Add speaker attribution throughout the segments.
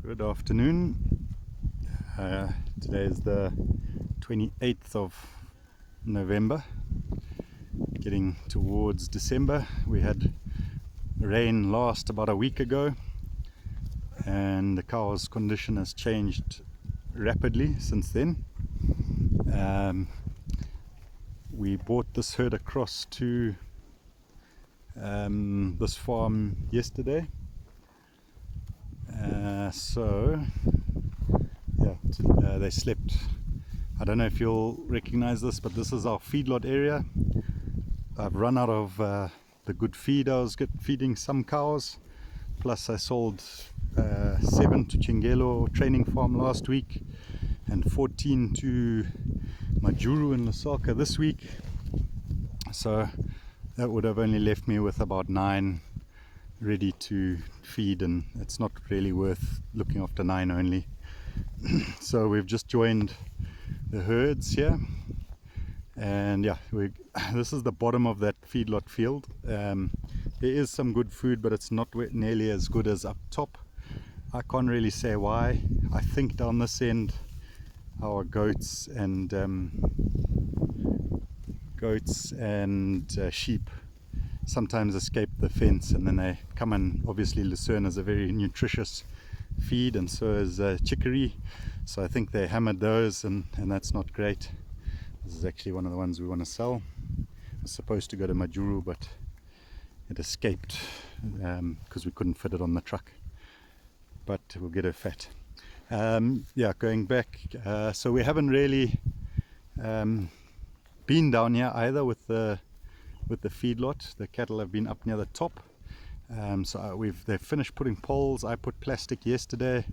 Speaker 1: Good afternoon. Today is the 28th of November, getting towards December. We had rain last about a week ago, and the cow's condition has changed rapidly since then. We brought this herd across to this farm yesterday. They slept. I don't know if you'll recognize this, but this is our feedlot area. I've run out of the good feed I was feeding some cows, plus I sold 7 to Chingelo training farm last week and 14 to Majuru in Lusaka this week, so that would have only left me with about 9 ready to feed, and it's not really worth looking after 9 only. So we've just joined the herds here, and yeah, this is the bottom of that feedlot field. There is some good food, but it's not nearly as good as up top. I can't really say why. I think down this end our goats and sheep sometimes escape the fence, and then they come in. Obviously lucerne is a very nutritious feed, and so is chicory, so I think they hammered those, and that's not great. This is actually one of the ones we want to sell. It was supposed to go to Majuru, but it escaped because we couldn't fit it on the truck, but we'll get her fat. Going back, so we haven't really been down here either with the feedlot. The cattle have been up near the top. They've finished putting poles. I put plastic yesterday,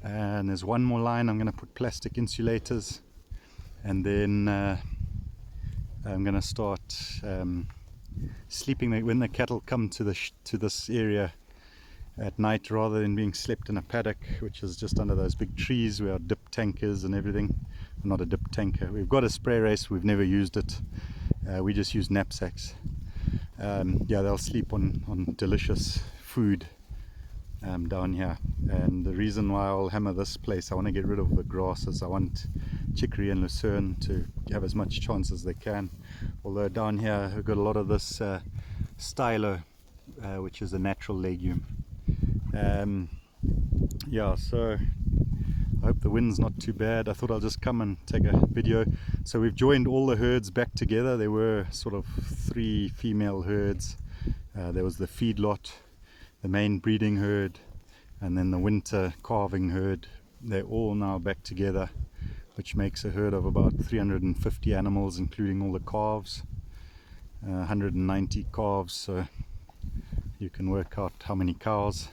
Speaker 1: and there's one more line. I'm going to put plastic insulators, and then I'm going to start sleeping when the cattle come to this area at night, rather than being slept in a paddock, which is just under those big trees where our dip tankers and everything. Not a dip tanker. We've got a spray race. We've never used it. We just use knapsacks. They'll sleep on delicious food down here, and the reason why I'll hammer this place, I want to get rid of the grasses. I want chicory and lucerne to have as much chance as they can, although down here we've got a lot of this stylo, which is a natural legume. So I hope the wind's not too bad. I thought I'll just come and take a video. So we've joined all the herds back together. There were sort of 3 female herds. There was the feedlot, the main breeding herd, and then the winter calving herd. They're all now back together, which makes a herd of about 350 animals, including all the calves. 190 calves, so you can work out how many cows.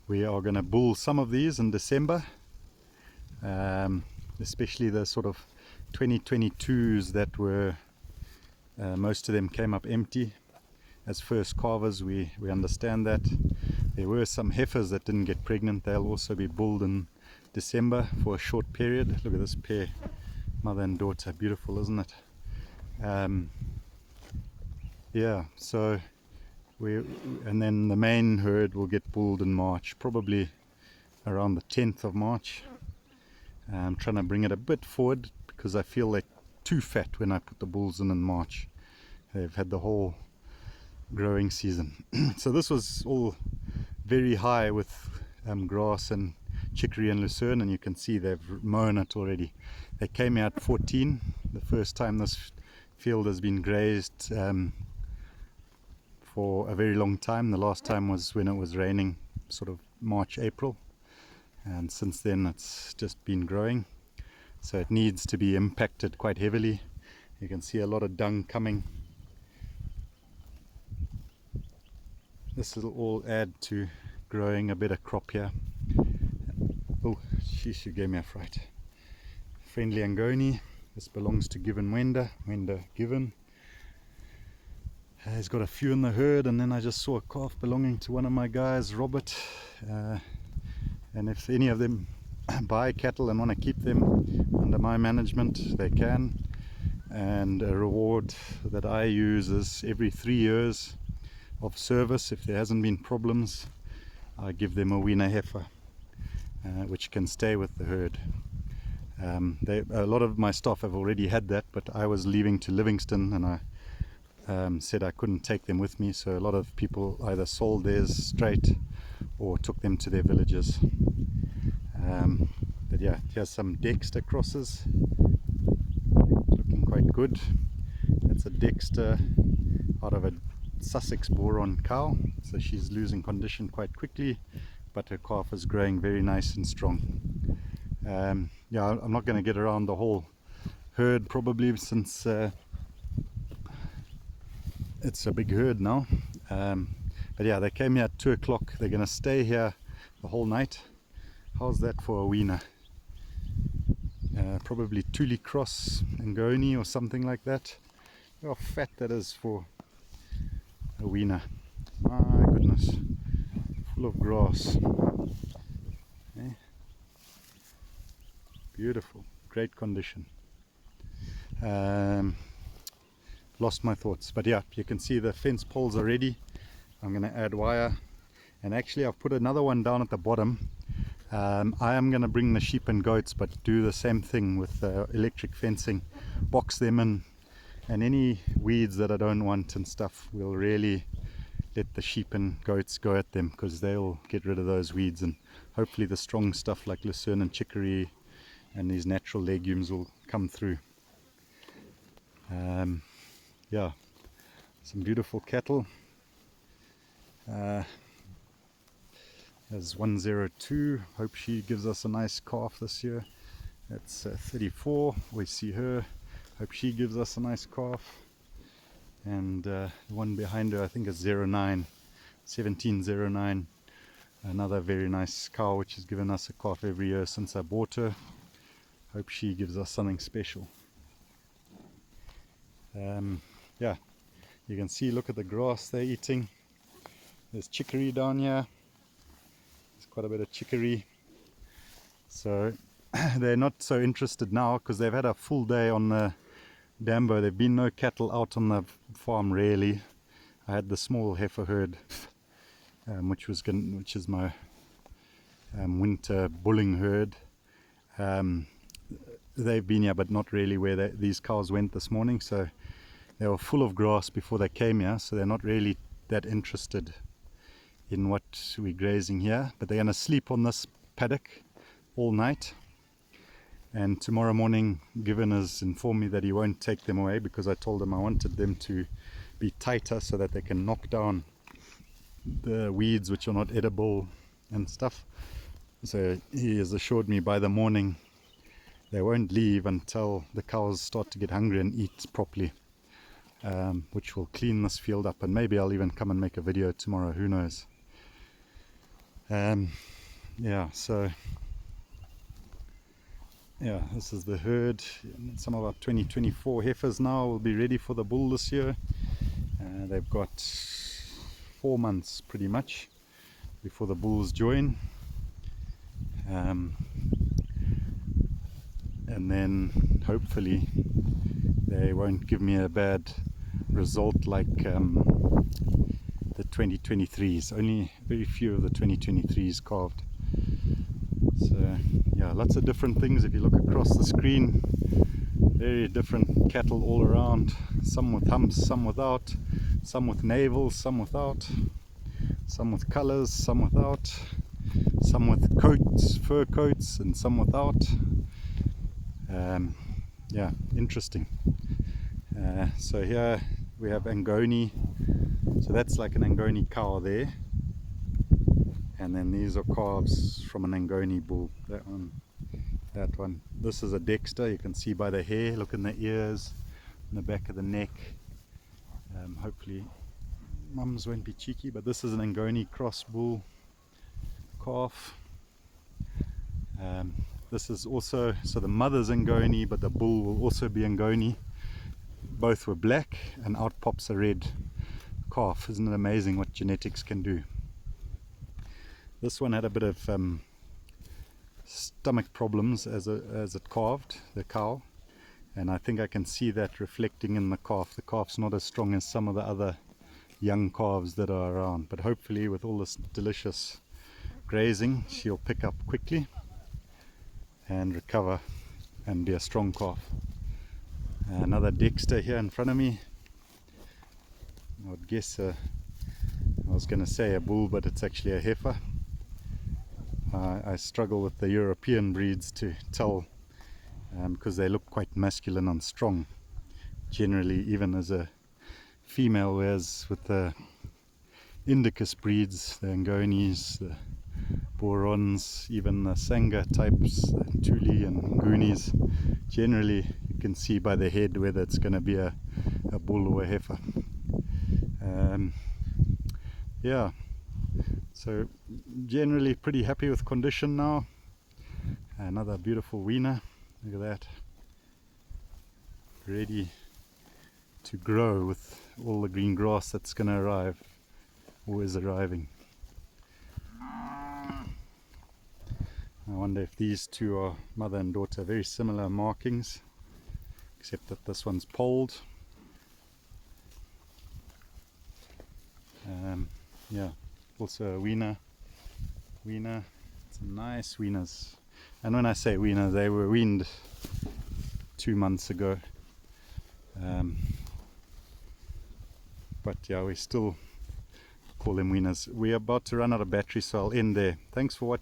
Speaker 1: We are going to bull some of these in December, especially the sort of 2022s that were, most of them came up empty as first calvers. We understand that. There were some heifers that didn't get pregnant. They'll also be bulled in December for a short period. Look at this pair, mother and daughter, beautiful, isn't it? And then the main herd will get bulled in March, probably around the 10th of March. I'm trying to bring it a bit forward because I feel they're too fat when I put the bulls in March. They've had the whole growing season. So this was all very high with grass and chicory and lucerne, and you can see they've mown it already. They came out 14, the first time this field has been grazed for a very long time. The last time was when it was raining, sort of March, April, and since then it's just been growing, so it needs to be impacted quite heavily. You can see a lot of dung coming. This will all add to growing a better crop here. Oh, she gave me a fright. Friendly Angoni. This belongs to Given Wenda Given. He's got a few in the herd, and then I just saw a calf belonging to one of my guys, Robert. And if any of them buy cattle and want to keep them under my management, they can. And a reward that I use is every 3 years of service. If there hasn't been problems, I give them a weaner heifer, which can stay with the herd. A lot of my staff have already had that, but I was leaving to Livingston, and I said I couldn't take them with me, so a lot of people either sold theirs straight or took them to their villages. But yeah, here's some Dexter crosses, looking quite good. That's a Dexter out of a Sussex Boron cow, so she's losing condition quite quickly, but her calf is growing very nice and strong. Yeah, I'm not going to get around the whole herd probably, since it's a big herd now. But yeah, they came here at 2 o'clock. They're going to stay here the whole night. How's that for a weaner? Probably Tule Cross Ngoni or something like that. Look how fat that is for a weaner. My goodness, full of grass. Okay. Beautiful, great condition. Lost my thoughts, but yeah, you can see the fence poles are ready. I'm going to add wire, and actually I've put another one down at the bottom. I am going to bring the sheep and goats, but do the same thing with electric fencing, box them in, and any weeds that I don't want and stuff, will really let the sheep and goats go at them, because they'll get rid of those weeds, and hopefully the strong stuff like lucerne and chicory and these natural legumes will come through. Yeah, some beautiful cattle. There's 102. Hope she gives us a nice calf this year. That's 34. We see her. Hope she gives us a nice calf. And the one behind her, I think, is 09, 1709. Another very nice cow, which has given us a calf every year since I bought her. Hope she gives us something special. Yeah, you can see, look at the grass they're eating. There's chicory down here. There's quite a bit of chicory. So they're not so interested now, because they've had a full day on the Dambo. There've been no cattle out on the farm, really. I had the small heifer herd, which is my winter bulling herd. They've been here, but not really where these cows went this morning. So they were full of grass before they came here, so they're not really that interested in what we're grazing here. But they're going to sleep on this paddock all night, and tomorrow morning Given has informed me that he won't take them away, because I told him I wanted them to be tighter so that they can knock down the weeds which are not edible and stuff. So he has assured me by the morning they won't leave until the cows start to get hungry and eat properly, which will clean this field up, and maybe I'll even come and make a video tomorrow, who knows. Yeah, so yeah, this is the herd. Some of our 2024 heifers now will be ready for the bull this year. They've got 4 months pretty much before the bulls join, and then hopefully they won't give me a bad result like the 2023s. Only very few of the 2023s calved. So yeah, lots of different things. If you look across the screen, very different cattle all around. Some with humps, some without, some with navels, some without, some with colors, some without, some with coats, fur coats, and some without. Yeah, interesting. So here we have Angoni. So that's like an Angoni cow there, and then these are calves from an Angoni bull. That one, that one. This is a Dexter. You can see by the hair. Look in the ears, in the back of the neck. Hopefully mums won't be cheeky, but this is an Angoni cross bull calf. This is also, so the mother's Angoni, but the bull will also be Angoni. Both were black, and out pops a red calf. Isn't it amazing what genetics can do? This one had a bit of stomach problems as it calved, the cow, and I think I can see that reflecting in the calf. The calf's not as strong as some of the other young calves that are around. But hopefully with all this delicious grazing, she'll pick up quickly and recover and be a strong calf. Another Dexter here in front of me. I would guess I was going to say a bull, but it's actually a heifer. I struggle with the European breeds to tell because they look quite masculine and strong generally, even as a female, whereas with the Indicus breeds, the Angonis, the Borons, even the Sangha types, the Tuli and Goonies, generally you can see by the head whether it's going to be a bull or a heifer. Yeah, so generally pretty happy with condition now. Another beautiful weaner, look at that, ready to grow with all the green grass that's going to arrive, always arriving. I wonder if these two are mother and daughter, very similar markings, except that this one's polled. Yeah, also a weaner, some nice weaners. And when I say weaner, they were weaned 2 months ago. But yeah, we still call them weaners. We're about to run out of battery, so I'll end there. Thanks for watching.